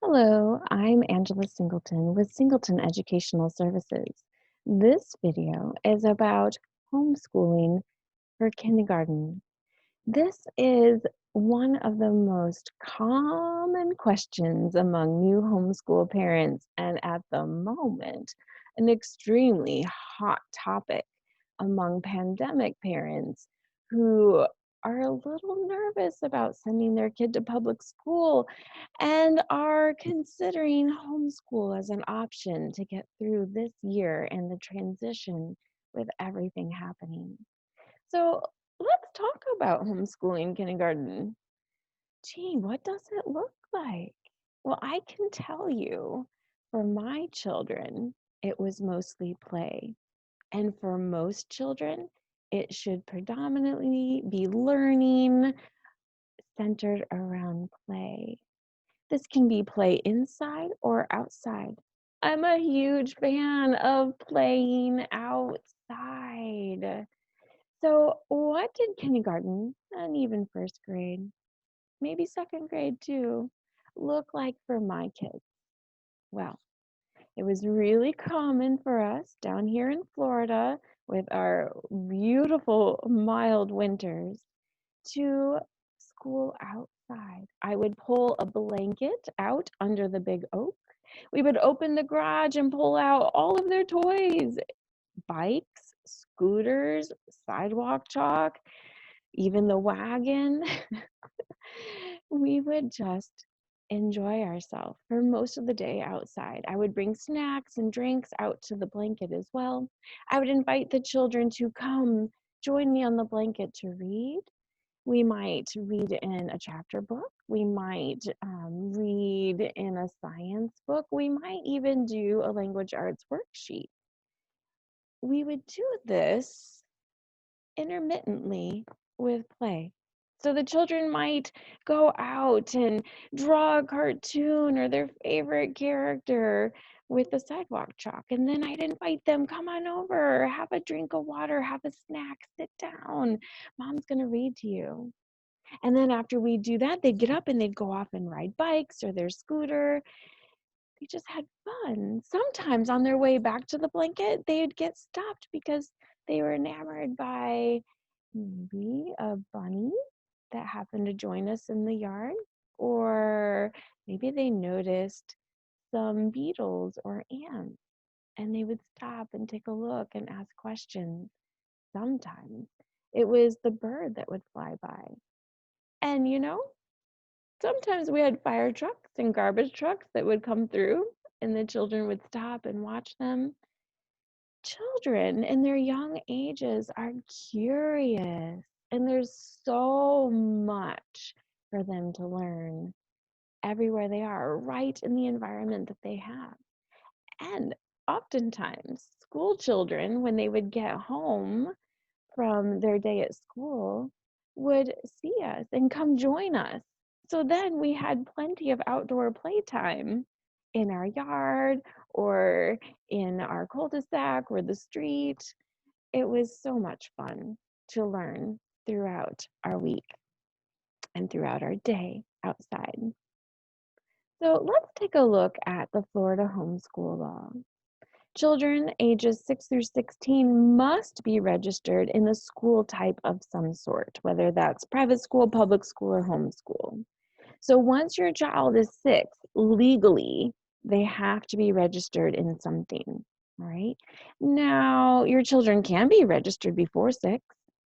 Hello, I'm Angela Singleton with Singleton Educational Services. This video is about homeschooling for kindergarten. This is one of the most common questions among new homeschool parents, and at the moment, an extremely hot topic among pandemic parents who are a little nervous about sending their kid to public school and are considering homeschool as an option to get through this year and the transition with everything happening. So let's talk about homeschooling kindergarten. Gee, what does it look like? Well, I can tell you for my children, it was mostly play. And for most children, it should predominantly be learning centered around play. This can be play inside or outside. I'm a huge fan of playing outside. So, what did kindergarten and even first grade, maybe second grade too, look like for my kids? Well, it was really common for us down here in Florida with our beautiful mild winters to school outside. I would pull a blanket out under the big oak. We would open the garage and pull out all of their toys, bikes, scooters, sidewalk chalk, even the wagon. We would just enjoy ourselves for most of the day outside. I would bring snacks and drinks out to the blanket as well. I would invite the children to come join me on the blanket to read. We might read in a chapter book. We might read in a science book. We might even do a language arts worksheet. We would do this intermittently with play. So the children might go out and draw a cartoon or their favorite character with the sidewalk chalk. And then I'd invite them, come on over, have a drink of water, have a snack, sit down. Mom's going to read to you. And then after we do that, they'd get up and they'd go off and ride bikes or their scooter. They just had fun. Sometimes on their way back to the blanket, they'd get stopped because they were enamored by maybe a bunny that happened to join us in the yard, or maybe they noticed some beetles or ants and they would stop and take a look and ask questions. Sometimes it was the bird that would fly by. And sometimes we had fire trucks and garbage trucks that would come through, and the children would stop and watch them. Children in their young ages are curious, and there's so much for them to learn everywhere they are, right in the environment that they have. And oftentimes, school children, when they would get home from their day at school, would see us and come join us. So then we had plenty of outdoor playtime in our yard or in our cul-de-sac or the street. It was so much fun to learn throughout our week and throughout our day outside. So let's take a look at the Florida homeschool law. Children ages 6 through 16 must be registered in a school type of some sort, whether that's private school, public school, or homeschool. So once your child is 6, legally, they have to be registered in something, all right? Now, your children can be registered before 6.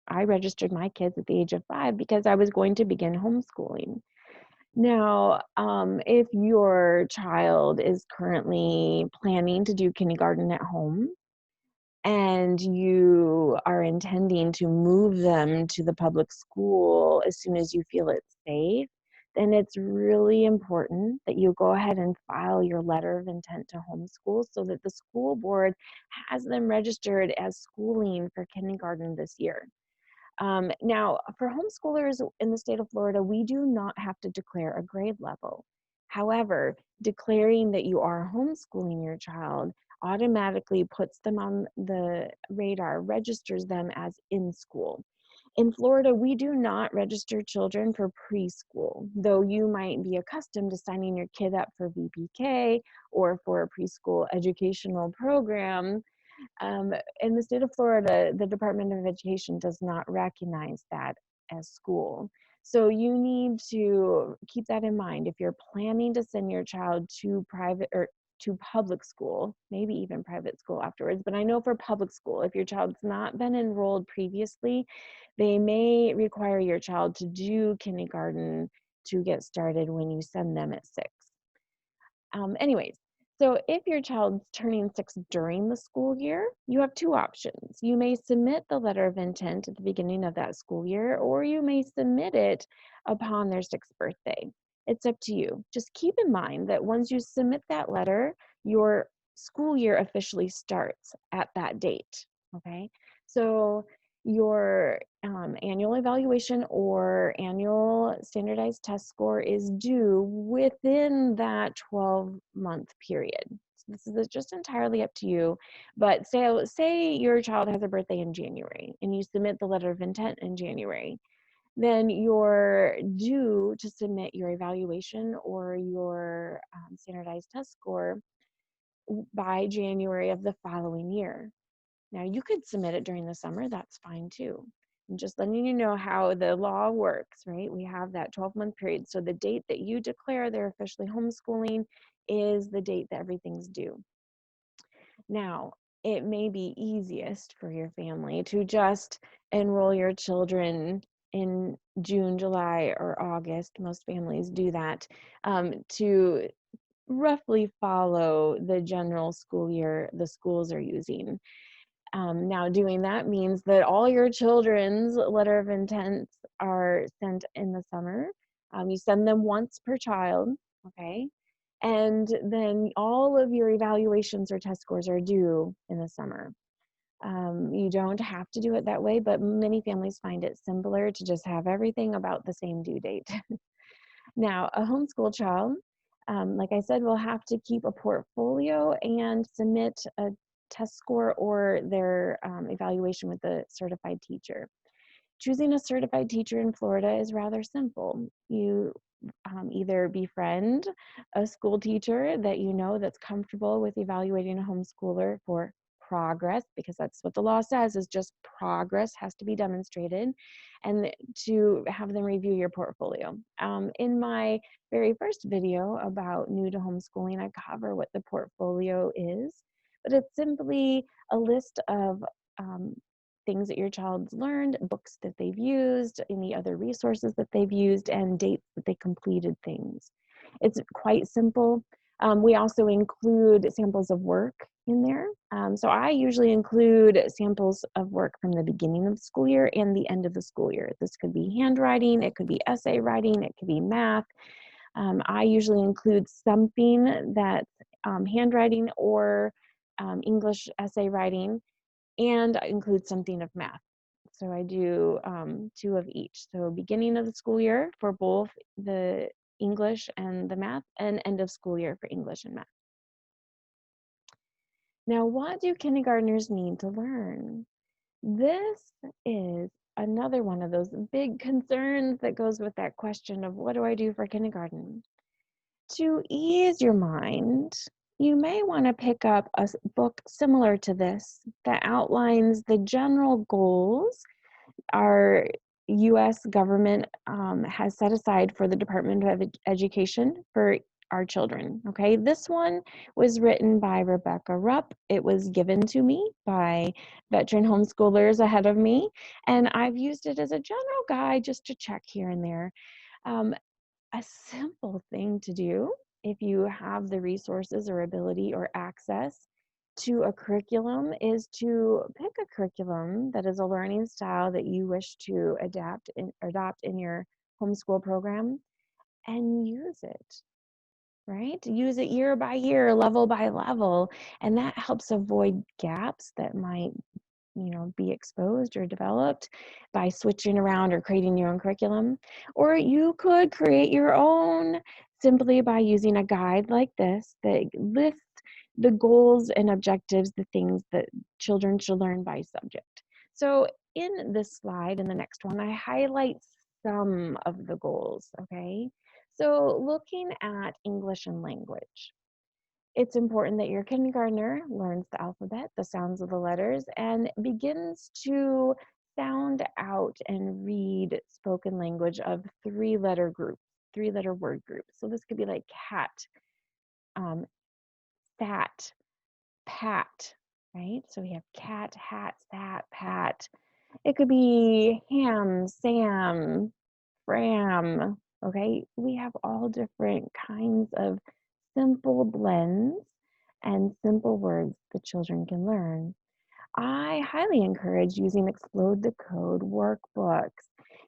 I registered my kids at the age of 5 because I was going to begin homeschooling. Now, if your child is currently planning to do kindergarten at home and you are intending to move them to the public school as soon as you feel it's safe, then it's really important that you go ahead and file your letter of intent to homeschool so that the school board has them registered as schooling for kindergarten this year. Now, for homeschoolers in the state of Florida, we do not have to declare a grade level. However, declaring that you are homeschooling your child automatically puts them on the radar, registers them as in school. In Florida, we do not register children for preschool, though you might be accustomed to signing your kid up for VPK or for a preschool educational program. In the state of Florida, the Department of Education does not recognize that as school. So you need to keep that in mind if you're planning to send your child to private or to public school, maybe even private school afterwards. But I know for public school, if your child's not been enrolled previously, they may require your child to do kindergarten to get started when you send them at 6. Anyways, so if your child's turning 6 during the school year, you have 2 options. You may submit the letter of intent at the beginning of that school year, or you may submit it upon their 6th birthday. It's up to you. Just keep in mind that once you submit that letter, your school year officially starts at that date, okay? So your annual evaluation or annual standardized test score is due within that 12-month period. So this is just entirely up to you. But say your child has a birthday in January and you submit the letter of intent in January, then you're due to submit your evaluation or your standardized test score by January of the following year. Now, you could submit it during the summer, that's fine too. I'm just letting you know how the law works, right? We have that 12-month period. So the date that you declare they're officially homeschooling is the date that everything's due. Now, it may be easiest for your family to just enroll your children in June, July, or August. Most families do that to roughly follow the general school year the schools are using. Now, doing that means that all your children's letter of intents are sent in the summer. You send them once per child, okay? And then all of your evaluations or test scores are due in the summer. You don't have to do it that way, but many families find it simpler to just have everything about the same due date. Now, a homeschool child, like I said, will have to keep a portfolio and submit a test score or their evaluation with the certified teacher. Choosing a certified teacher in Florida is rather simple. You either befriend a school teacher that you know that's comfortable with evaluating a homeschooler for progress, because that's what the law says, is just progress has to be demonstrated, and to have them review your portfolio. In my very first video about new to homeschooling, I cover what the portfolio is, but it's simply a list of things that your child's learned, books that they've used, any other resources that they've used, and dates that they completed things. It's quite simple. We also include samples of work in there. So I usually include samples of work from the beginning of the school year and the end of the school year. This could be handwriting, it could be essay writing, it could be math. I usually include something that's handwriting or English essay writing, and I include something of math. So I do 2 of each. So beginning of the school year for both the English and the math, and end of school year for English and math. Now, what do kindergartners need to learn? This is another one of those big concerns that goes with that question of what do I do for kindergarten? To ease your mind, you may want to pick up a book similar to this that outlines the general goals our U.S. government has set aside for the Department of Education for our children, okay? This one was written by Rebecca Rupp. It was given to me by veteran homeschoolers ahead of me, and I've used it as a general guide just to check here and there. A simple thing to do if you have the resources or ability or access to a curriculum is to pick a curriculum that is a learning style that you wish to adopt in your homeschool program and use it, right? Use it year by year, level by level, and that helps avoid gaps that might be exposed or developed by switching around or creating your own curriculum. Or you could create your own simply by using a guide like this that lists the goals and objectives, the things that children should learn by subject. So in this slide, in the next one, I highlight some of the goals, okay? So looking at English and language, it's important that your kindergartner learns the alphabet, the sounds of the letters, and begins to sound out and read spoken language of three-letter groups, three-letter word groups. So this could be like cat, um, sat, pat, right? So we have cat, hat, sat, pat. It could be ham, Sam, Fram, okay? We have all different kinds of simple blends and simple words the children can learn. I highly encourage using Explode the Code workbooks.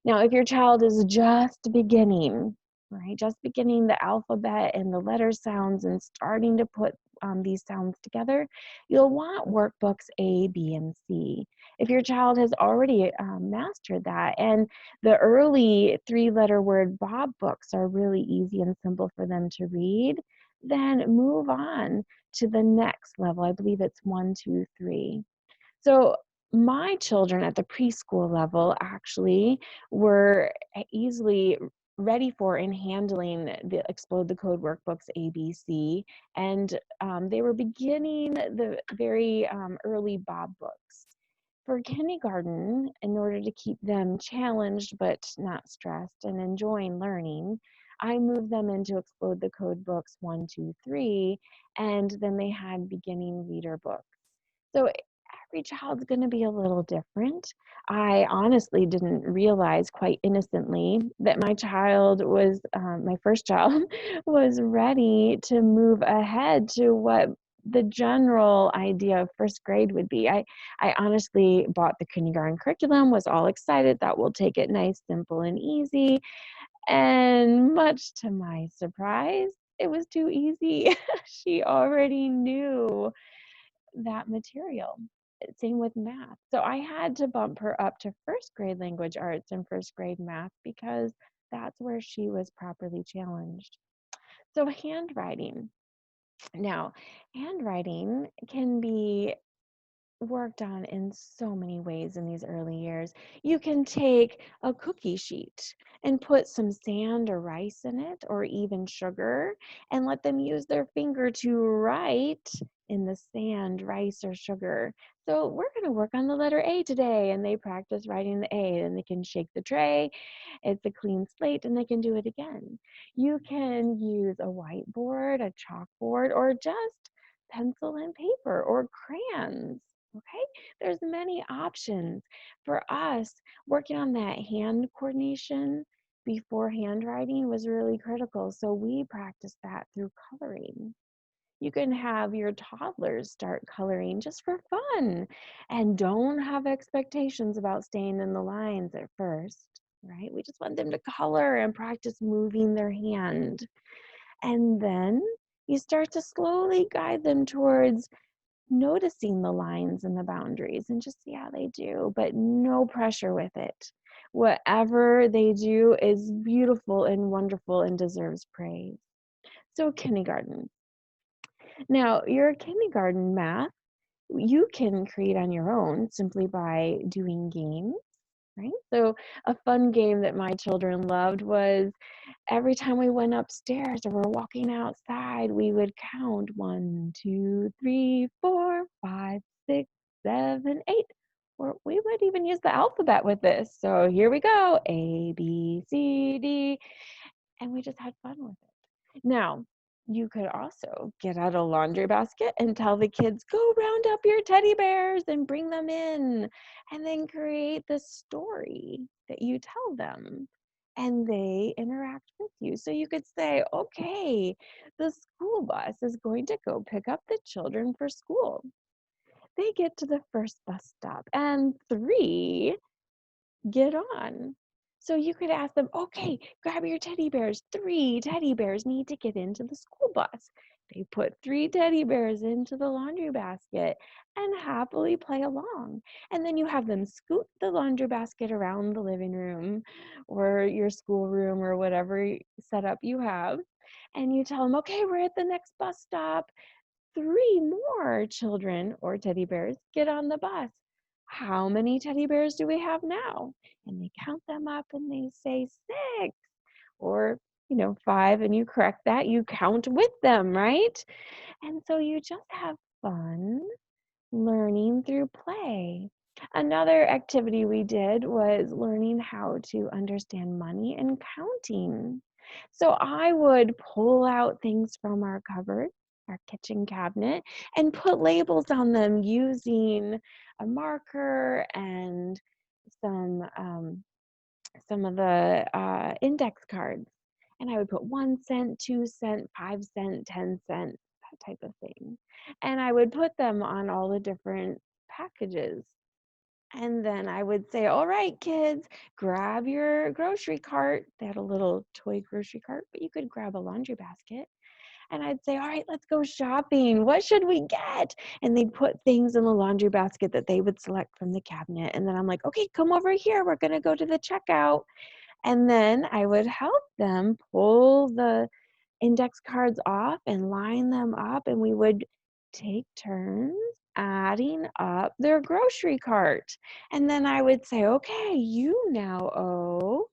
Now, if your child is just beginning, right, just beginning the alphabet and the letter sounds and starting to put these sounds together, you'll want workbooks A, B, and C. If your child has already mastered that, and the early three-letter word Bob books are really easy and simple for them to read, then move on to the next level. I believe it's 1, 2, 3. So my children at the preschool level actually were easily ready for and handling the Explode the Code workbooks ABC, and they were beginning the very early Bob books. For kindergarten, in order to keep them challenged but not stressed and enjoying learning, I moved them into Explode the Code books 1, 2, 3, and then they had beginning reader books. So every child's going to be a little different. I honestly didn't realize quite innocently that my child was, my first child, was ready to move ahead to what the general idea of first grade would be. I honestly bought the kindergarten curriculum, was all excited, thought we'll take it nice, simple, and easy. And much to my surprise, it was too easy. She already knew that material. Same with math. So I had to bump her up to first grade language arts and first grade math because that's where she was properly challenged. So handwriting. Now, handwriting can be worked on in so many ways in these early years. You can take a cookie sheet and put some sand or rice in it, or even sugar, and let them use their finger to write in the sand, rice, or sugar. So we're going to work on the letter A today, and they practice writing the A, and they can shake the tray. It's a clean slate, and they can do it again. You can use a whiteboard, a chalkboard, or just pencil and paper or crayons. Okay, there's many options. For us, working on that hand coordination before handwriting was really critical. So we practiced that through coloring. You can have your toddlers start coloring just for fun and don't have expectations about staying in the lines at first, right? We just want them to color and practice moving their hand. And then you start to slowly guide them towards noticing the lines and the boundaries and just see how they do, but no pressure with it. Whatever they do is beautiful and wonderful and deserves praise. So kindergarten. Now, your kindergarten math, you can create on your own simply by doing games, right? So a fun game that my children loved was every time we went upstairs or were walking outside, we would count 1, 2, 3, 4, 5, 6, 7, 8. Or we would even use the alphabet with this. So here we go, A, B, C, D, and we just had fun with it. Now, you could also get out a laundry basket and tell the kids, go round up your teddy bears and bring them in, and then create the story that you tell them. And they interact with you. So you could say, okay, the school bus is going to go pick up the children for school. They get to the first bus stop, and 3 get on. So you could ask them, okay, grab your teddy bears. 3 teddy bears need to get into the school bus. They put 3 teddy bears into the laundry basket and happily play along. And then you have them scoot the laundry basket around the living room or your schoolroom or whatever setup you have. And you tell them, okay, we're at the next bus stop. 3 more children or teddy bears get on the bus. how many teddy bears do we have now? And they count them up and they say 6 or, 5, and you correct that. You count with them, right? And so you just have fun learning through play. Another activity we did was learning how to understand money and counting. So I would pull out things from our cupboard, our kitchen cabinet, and put labels on them using a marker and some um, some of the index cards. And I would put 1 cent, 2 cent, 5 cent, 10 cent, that type of thing. And I would put them on all the different packages. And then I would say, all right, kids, grab your grocery cart. They had a little toy grocery cart, but you could grab a laundry basket. And I'd say, all right, let's go shopping. What should we get? And they'd put things in the laundry basket that they would select from the cabinet. And then I'm like, okay, come over here. We're going to go to the checkout. And then I would help them pull the index cards off and line them up, and we would take turns adding up their grocery cart. And then I would say, okay, you now owe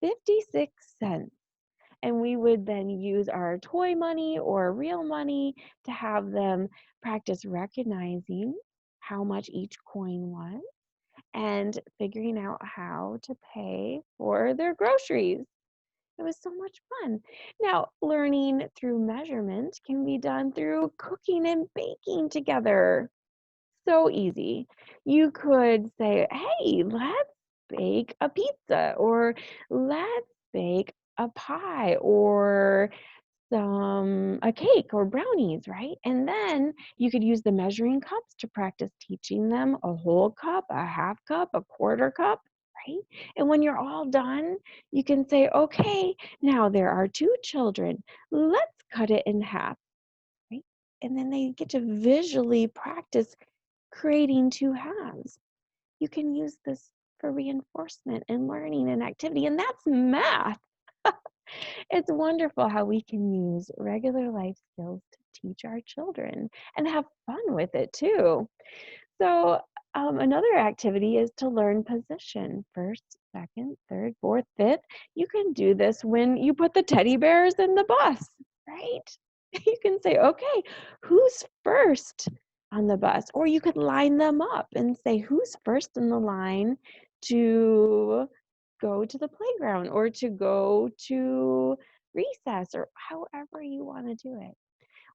56 cents. And we would then use our toy money or real money to have them practice recognizing how much each coin was and figuring out how to pay for their groceries. It was so much fun. Now, learning through measurement can be done through cooking and baking together. So easy. You could say, hey, let's bake a pizza, or let's bake a pie, or a cake or brownies, right? And then you could use the measuring cups to practice teaching them a whole cup, a half cup, a quarter cup, right? And when you're all done, you can say, okay, now there are 2 children. Let's cut it in half, right? And then they get to visually practice creating 2 halves. You can use this for reinforcement and learning and activity, and that's math. It's wonderful how we can use regular life skills to teach our children and have fun with it too. So, another activity is to learn position: first, second, third, fourth, fifth. You can do this when you put the teddy bears in the bus, right? You can say, okay, who's first on the bus? Or you could line them up and say, who's first in the line to go to the playground or to go to recess, or however you want to do it.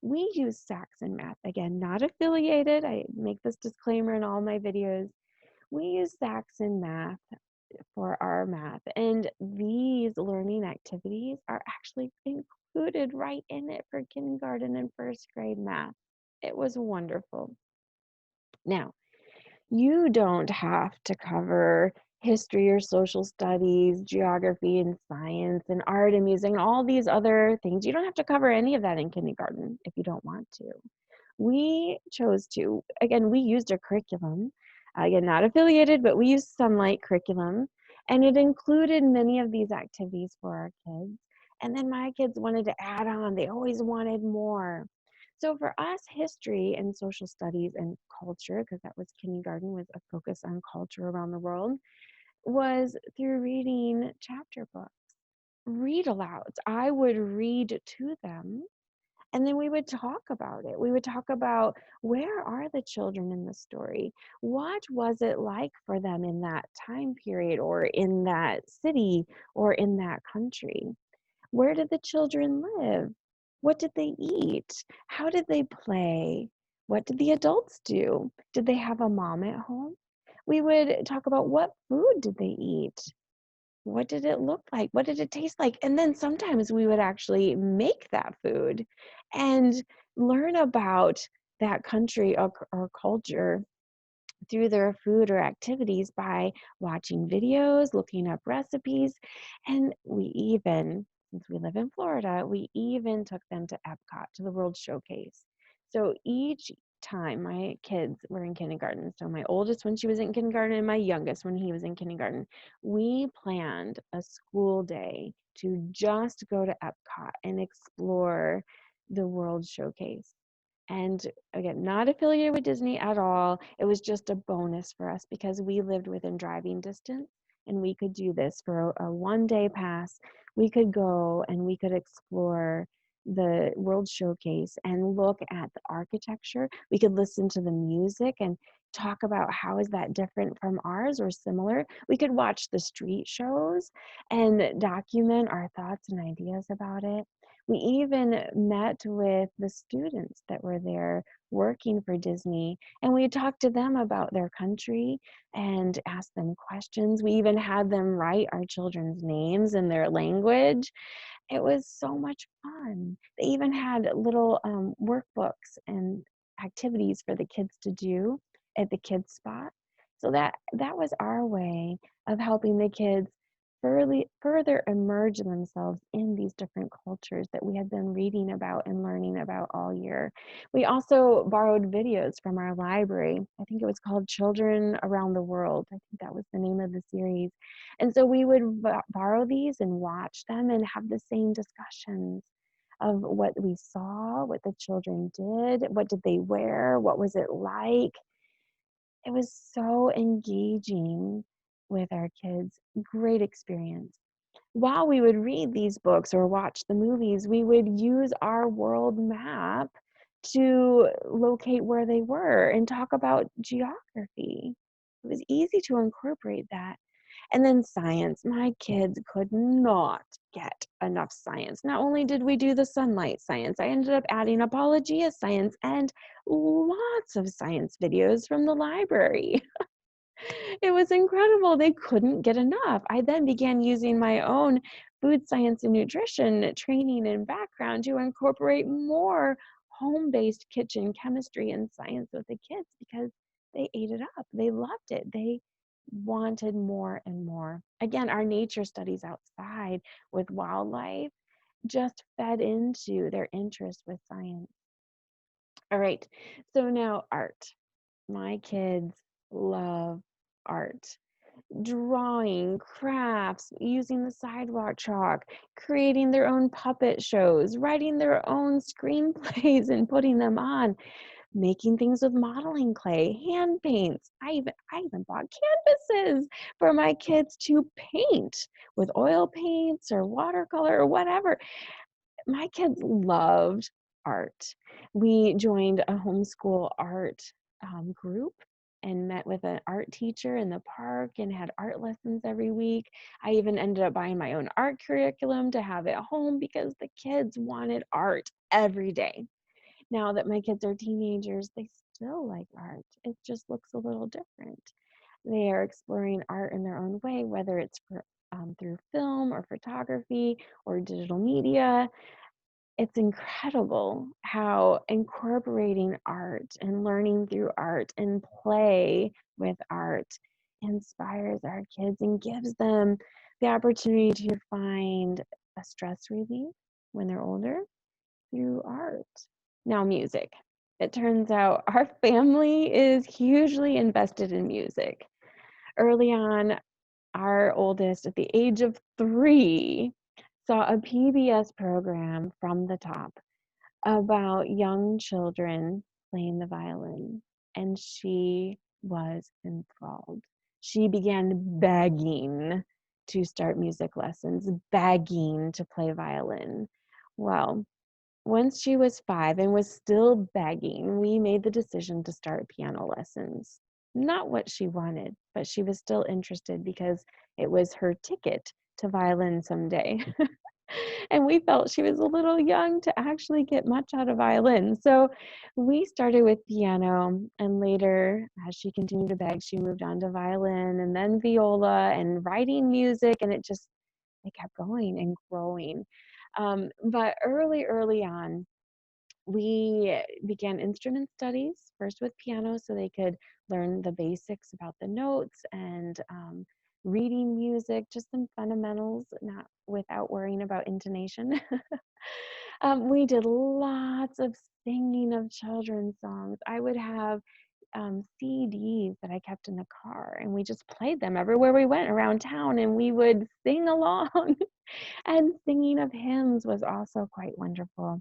We use SACS in math. Again, not affiliated. I make this disclaimer in all my videos. We use SACS in math for our math, and these learning activities are actually included right in it for kindergarten and first grade math. It was wonderful. Now, you don't have to cover history or social studies, geography and science and art and music and all these other things. You don't have to cover any of that in kindergarten if you don't want to. We chose to. Again, we used a curriculum, again, not affiliated, but we used Sunlight curriculum, and it included many of these activities for our kids. And then my kids wanted to add on, they always wanted more. So for us, history and social studies and culture, because that was kindergarten, was a focus on culture around the world, was through reading chapter books, read alouds. I would read to them, and then we would talk about it. We would talk about, where are the children in the story? What was it like for them in that time period, or in that city, or in that country? Where did the children live? What did they eat? How did they play? What did the adults do? Did they have a mom at home? We would talk about, what food did they eat? What did it look like? What did it taste like? And then sometimes we would actually make that food and learn about that country or culture through their food or activities by watching videos, looking up recipes, and we even, since we live in Florida, we even took them to Epcot, to the World Showcase. So each time my kids were in kindergarten, so my oldest when she was in kindergarten and my youngest when he was in kindergarten, we planned a school day to just go to Epcot and explore the World Showcase. And again, not affiliated with Disney at all. It was just a bonus for us because we lived within driving distance and we could do this for a 1-day pass. We could go and we could explore the World Showcase and look at the architecture. We could listen to the music and talk about how is that different from ours or similar. We could watch the street shows and document our thoughts and ideas about it. We even met with the students that were there working for Disney, and we talked to them about their country and asked them questions. We even had them write our children's names in their language. It was so much fun. They even had little workbooks and activities for the kids to do at the kids spot. So that was our way of helping the kids further immerse themselves in these different cultures that we had been reading about and learning about all year. We also borrowed videos from our library. I think it was called Children Around the World. I think that was the name of the series. And so we would borrow these and watch them and have the same discussions of what we saw, what the children did, what did they wear, what was it like. It was so engaging with our kids. Great experience. While we would read these books or watch the movies, we would use our world map to locate where they were and talk about geography. It was easy to incorporate that. And then science. My kids could not get enough science. Not only did we do the sunlight science, I ended up adding apologia science and lots of science videos from the library. It was incredible. They couldn't get enough. I then began using my own food science and nutrition training and background to incorporate more home-based kitchen chemistry and science with the kids because they ate it up. They loved it. They wanted more and more. Again, our nature studies outside with wildlife just fed into their interest with science. All right, so now art. My kids love art. Drawing, crafts, using the sidewalk chalk, creating their own puppet shows, writing their own screenplays and putting them on, making things with modeling clay, hand paints. I even bought canvases for my kids to paint with oil paints or watercolor or whatever. My kids loved art. We joined a homeschool art group and met with an art teacher in the park and had art lessons every week. I even ended up buying my own art curriculum to have at home because the kids wanted art every day. Now that my kids are teenagers, they still like art. It just looks a little different. They are exploring art in their own way, whether it's through film or photography or digital media. It's incredible how incorporating art and learning through art and play with art inspires our kids and gives them the opportunity to find a stress relief when they're older through art. Now, music. It turns out our family is hugely invested in music. Early on, our oldest, at the age of 3, saw a PBS program from the top about young children playing the violin, and she was enthralled. She began begging to start music lessons, begging to play violin. Well, once she was 5 and was still begging, we made the decision to start piano lessons. Not what she wanted, but she was still interested because it was her ticket to violin someday. And we felt she was a little young to actually get much out of violin. So we started with piano, and later, as she continued to beg, she moved on to violin and then viola and writing music, and it kept going and growing. But early on, we began instrument studies, first with piano, so they could learn the basics about the notes and reading music, just some fundamentals, not without worrying about intonation. We did lots of singing of children's songs. I would have CDs that I kept in the car, and we just played them everywhere we went around town, and we would sing along. And singing of hymns was also quite wonderful.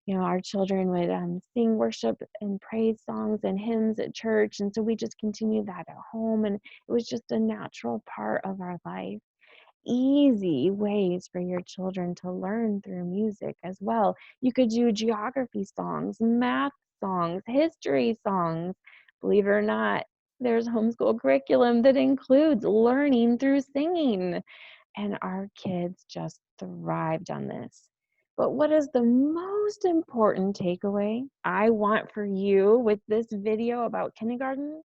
Our children would sing worship and praise songs and hymns at church. And so we just continued that at home. And it was just a natural part of our life. Easy ways for your children to learn through music as well. You could do geography songs, math songs, history songs. Believe it or not, there's homeschool curriculum that includes learning through singing. And our kids just thrived on this. But what is the most important takeaway I want for you with this video about kindergarten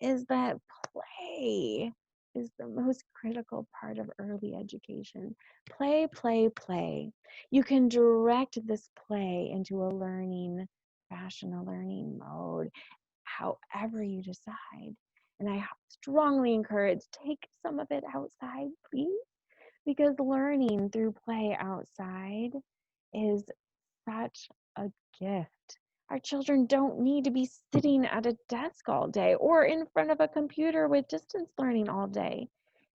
is that play is the most critical part of early education. Play, play, play. You can direct this play into a learning fashion, a learning mode, however you decide. And I strongly encourage take some of it outside, please, because learning through play outside is such a gift. Our children don't need to be sitting at a desk all day or in front of a computer with distance learning all day.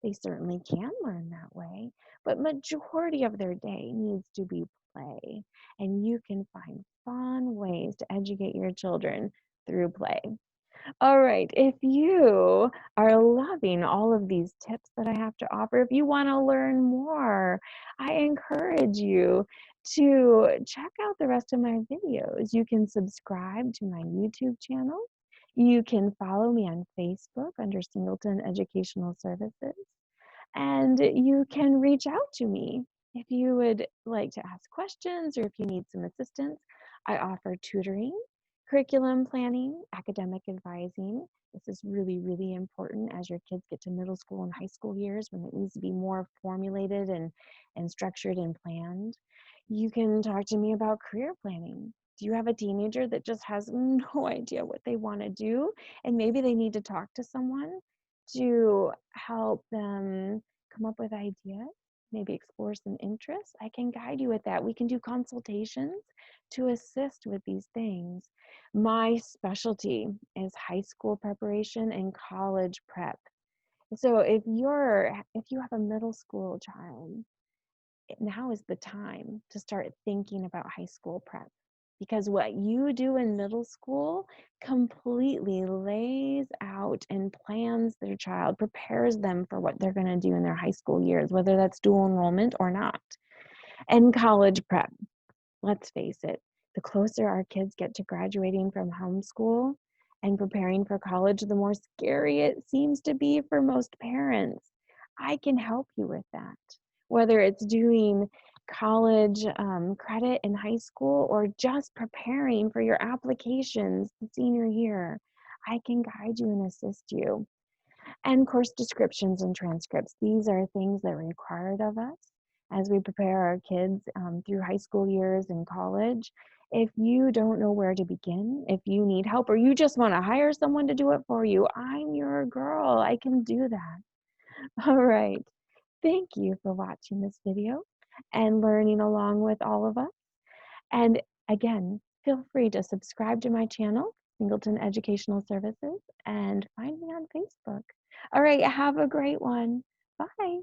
They certainly can learn that way, but majority of their day needs to be play. And you can find fun ways to educate your children through play. All right, if you are loving all of these tips that I have to offer, if you want to learn more, I encourage you to check out the rest of my videos. You can subscribe to my YouTube channel. You can follow me on Facebook under Singleton Educational Services. And you can reach out to me if you would like to ask questions or if you need some assistance. I offer tutoring, curriculum planning, academic advising. This is really, really important as your kids get to middle school and high school years when it needs to be more formulated and structured and planned. You can talk to me about career planning. Do you have a teenager that just has no idea what they want to do and maybe they need to talk to someone to help them come up with ideas, maybe explore some interests? I can guide you with that. We can do consultations to assist with these things. My specialty is high school preparation and college prep. So if you have a middle school child, now is the time to start thinking about high school prep, because what you do in middle school completely lays out and plans their child, prepares them for what they're going to do in their high school years, whether that's dual enrollment or not. And college prep, let's face it, the closer our kids get to graduating from homeschool and preparing for college, the more scary it seems to be for most parents. I can help you with that, whether it's doing college credit in high school or just preparing for your applications the senior year. I can guide you and assist you. And course descriptions and transcripts. These are things that are required of us as we prepare our kids through high school years and college. If you don't know where to begin, if you need help, or you just want to hire someone to do it for you, I'm your girl. I can do that. All right. Thank you for watching this video and learning along with all of us. And again, feel free to subscribe to my channel, Singleton Educational Services, and find me on Facebook. All right, have a great one. Bye.